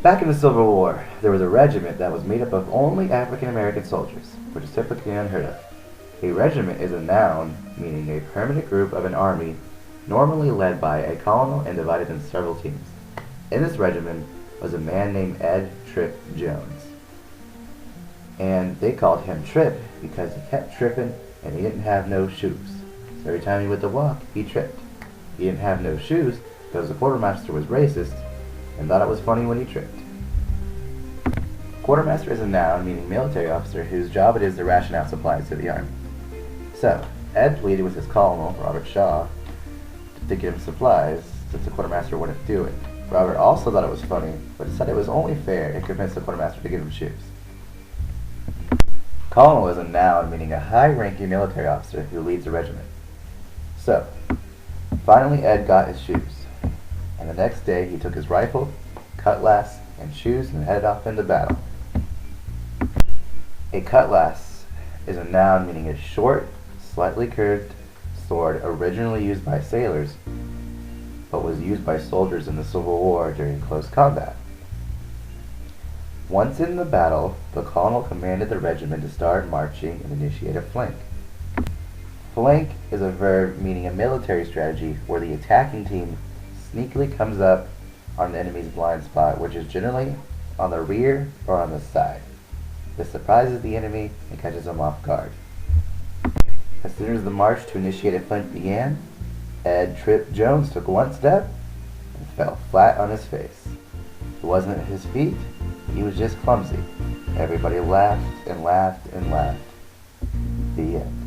Back in the Civil War, there was a regiment that was made up of only African American soldiers, which is typically unheard of. A regiment is a noun meaning a permanent group of an army, normally led by a colonel and divided into several teams. In this regiment was a man named Ed Trip Jones. And they called him Trip because he kept tripping and he didn't have no shoes. So every time he went to walk, he tripped. He didn't have no shoes because the quartermaster was racist and thought it was funny when he tripped. Quartermaster is a noun meaning military officer whose job it is to ration out supplies to the army. So, Ed pleaded with his colonel, Robert Shaw, to give him supplies since the quartermaster wouldn't do it. Robert also thought it was funny, but decided it was only fair and convinced the quartermaster to give him shoes. Colonel is a noun meaning a high-ranking military officer who leads a regiment. So, finally Ed got his shoes, and the next day he took his rifle, cutlass, and shoes and headed off into battle. A cutlass is a noun meaning a short, slightly curved sword originally used by sailors, but was used by soldiers in the Civil War during close combat. Once in the battle, the colonel commanded the regiment to start marching and initiate a flank. Flank is a verb meaning a military strategy where the attacking team sneakily comes up on the enemy's blind spot, which is generally on the rear or on the side. This surprises the enemy and catches them off guard. As soon as the march to initiate a flank began, Ed Trip Jones took one step and fell flat on his face. It wasn't his feet, he was just clumsy. Everybody laughed and laughed and laughed. The end.